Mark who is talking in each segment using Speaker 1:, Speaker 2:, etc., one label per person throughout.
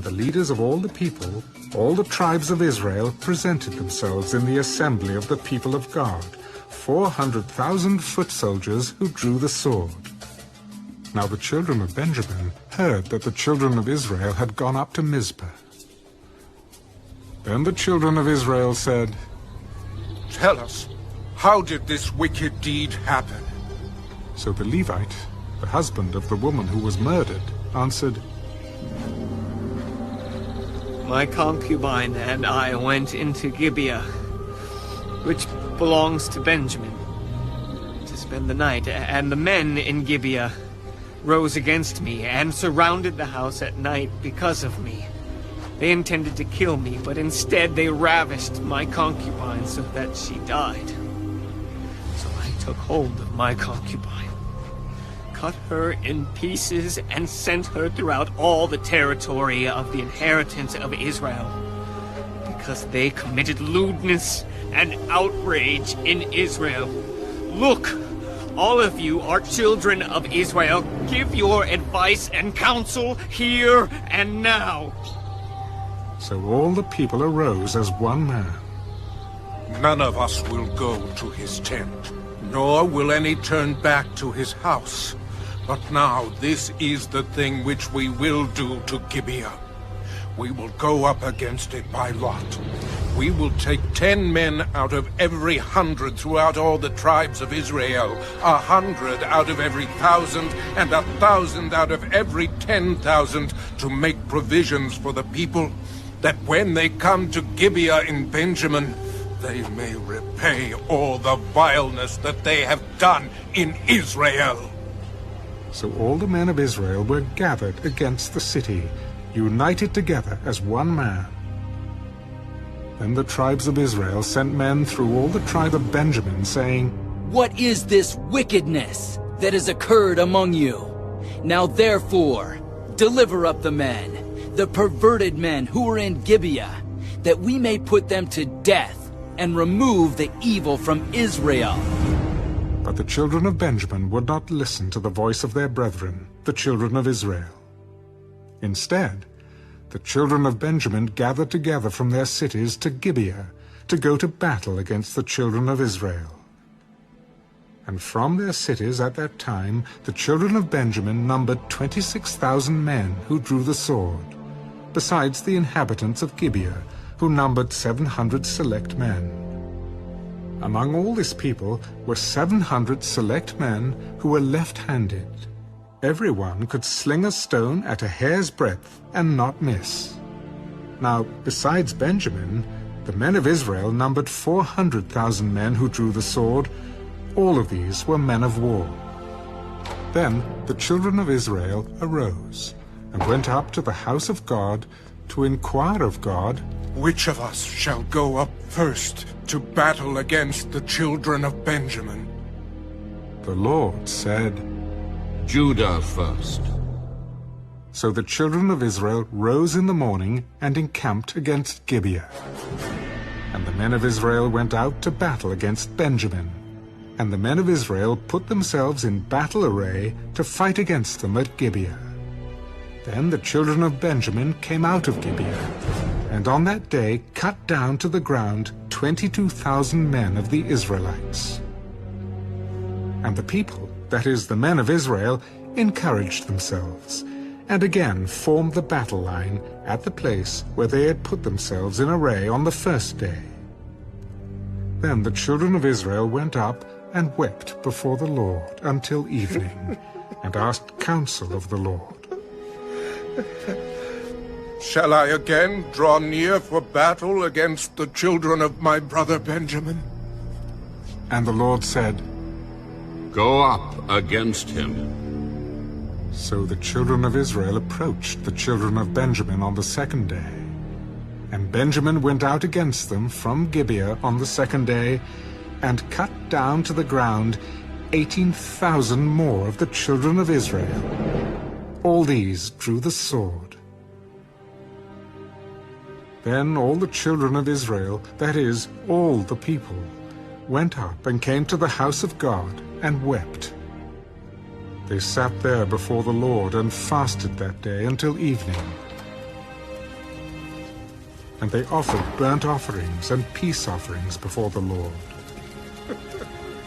Speaker 1: The leaders of all the people, all the tribes of Israel, presented themselves in the assembly of the people of God, 400,000 foot soldiers who drew the sword. Now the children of Benjamin heard that the children of Israel had gone up to Mizpah. Then the children of Israel said,
Speaker 2: "Tell us, how did this wicked deed happen?"
Speaker 1: So the Levite, the husband of the woman who was murdered, answered,
Speaker 3: My concubine and I went into Gibeah, which belongs to Benjamin, to spend the night, and the men in Gibeah rose against me and surrounded the house at night because of me. They intended to kill me, but instead they ravished my concubine so that she died. So I took hold of my concubine, cut her in pieces, and sent her throughout all the territory of the inheritance of Israel, because they committed lewdness and outrage in Israel. Look, all of you are children of Israel. Give your advice and counsel here and now.
Speaker 1: So all the people arose as one man.
Speaker 2: None of us will go to his tent, nor will any turn back to his house. But now this is the thing which we will do to Gibeah. We will go up against it by lot. We will take 10 men out of every 100 throughout all the tribes of Israel, 100 out of every 1,000, and 1,000 out of every 10,000, to make provisions for the people, that when they come to Gibeah in Benjamin, they may repay all the vileness that they have done in Israel.
Speaker 1: So all the men of Israel were gathered against the city, united together as one man. Then the tribes of Israel sent men through all the tribe of Benjamin, saying,
Speaker 4: What is this wickedness that has occurred among you? Now therefore, deliver up the men, the perverted men who are in Gibeah, that we may put them to death and remove the evil from Israel.
Speaker 1: But the children of Benjamin would not listen to the voice of their brethren, the children of Israel. Instead, the children of Benjamin gathered together from their cities to Gibeah to go to battle against the children of Israel. And from their cities at that time, the children of Benjamin numbered 26,000 men who drew the sword, besides the inhabitants of Gibeah, who numbered 700 select men. Among all this people were 700 select men who were left-handed. Everyone could sling a stone at a hair's breadth and not miss. Now, besides Benjamin, the men of Israel numbered 400,000 men who drew the sword. All of these were men of war. Then the children of Israel arose and went up to the house of God to inquire of God,
Speaker 2: Which of us shall go up first to battle against the children of Benjamin?
Speaker 1: The Lord said,
Speaker 5: Judah first.
Speaker 1: So the children of Israel rose in the morning and encamped against Gibeah. And the men of Israel went out to battle against Benjamin. And the men of Israel put themselves in battle array to fight against them at Gibeah. Then the children of Benjamin came out of Gibeah, and on that day cut down to the ground 22,000 men of the Israelites. And the people, that is, the men of Israel, encouraged themselves, and again formed the battle line at the place where they had put themselves in array on the first day. Then the children of Israel went up and wept before the Lord until evening, and asked counsel of the Lord.
Speaker 2: Shall I again draw near for battle against the children of my brother Benjamin?
Speaker 1: And the Lord said,
Speaker 5: Go up against him.
Speaker 1: So the children of Israel approached the children of Benjamin on the second day. And Benjamin went out against them from Gibeah on the second day, and cut down to the ground 18,000 more of the children of Israel. All these drew the sword. Then all the children of Israel, that is, all the people, went up and came to the house of God and wept. They sat there before the Lord and fasted that day until evening. and they offered burnt offerings and peace offerings before the Lord.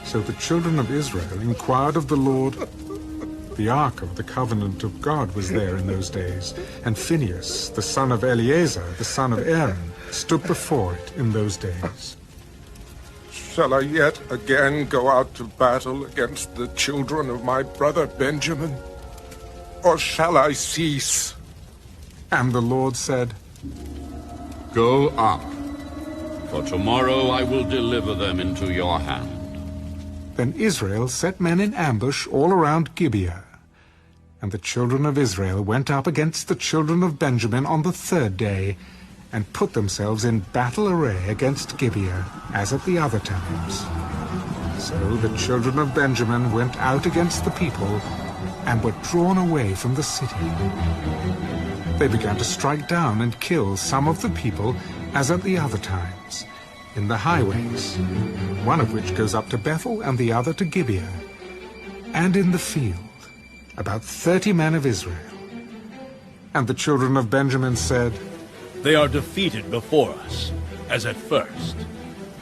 Speaker 1: So the children of Israel inquired of the Lord. The ark of the covenant of God was there in those days, and Phinehas, the son of Eleazar, the son of Aaron, stood before it in those days.
Speaker 2: Shall I yet again go out to battle against the children of my brother Benjamin? Or shall I cease?
Speaker 1: And the Lord said,
Speaker 5: Go up, for tomorrow I will deliver them into your hand.
Speaker 1: Then Israel set men in ambush all around Gibeah. And the children of Israel went up against the children of Benjamin on the third day, and put themselves in battle array against Gibeah, as at the other times. So the children of Benjamin went out against the people, and were drawn away from the city. They began to strike down and kill some of the people, as at the other times, in the highways, one of which goes up to Bethel and the other to Gibeah, and in the field, about 30 men of Israel. And the children of Benjamin said,
Speaker 6: They are defeated before us, as at first.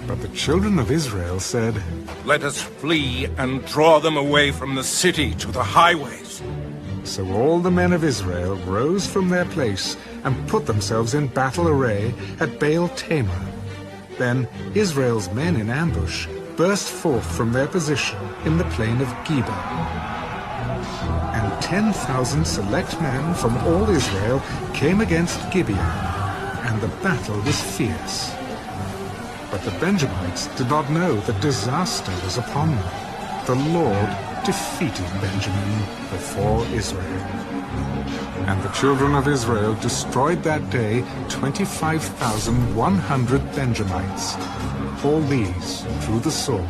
Speaker 1: But the children of Israel said,
Speaker 2: Let us flee and draw them away from the city to the highways.
Speaker 1: So all the men of Israel rose from their place and put themselves in battle array at Baal Tamar. Then Israel's men in ambush burst forth from their position in the plain of Geba. And 10,000 select men from all Israel came against Gibeah, and the battle was fierce. But the Benjamites did not know that disaster was upon them. The Lord defeated Benjamin before Israel. And the children of Israel destroyed that day 25,100 Benjamites, all these through the sword.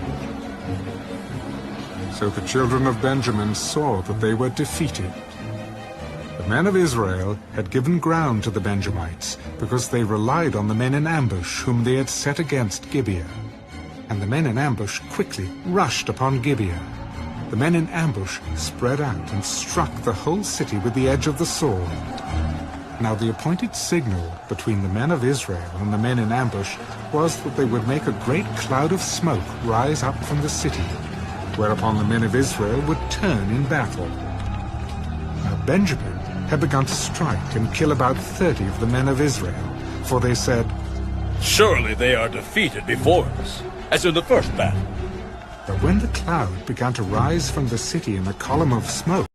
Speaker 1: So the children of Benjamin saw that they were defeated. The men of Israel had given ground to the Benjamites, because they relied on the men in ambush whom they had set against Gibeah. And the men in ambush quickly rushed upon Gibeah. The men in ambush spread out and struck the whole city with the edge of the sword. Now the appointed signal between the men of Israel and the men in ambush was that they would make a great cloud of smoke rise up from the city, whereupon the men of Israel would turn in battle. Now Benjamin had begun to strike and kill about 30 of the men of Israel, for they said,
Speaker 6: Surely they are defeated before us, as in the first battle.
Speaker 1: But when the cloud began to rise from the city in a column of smoke,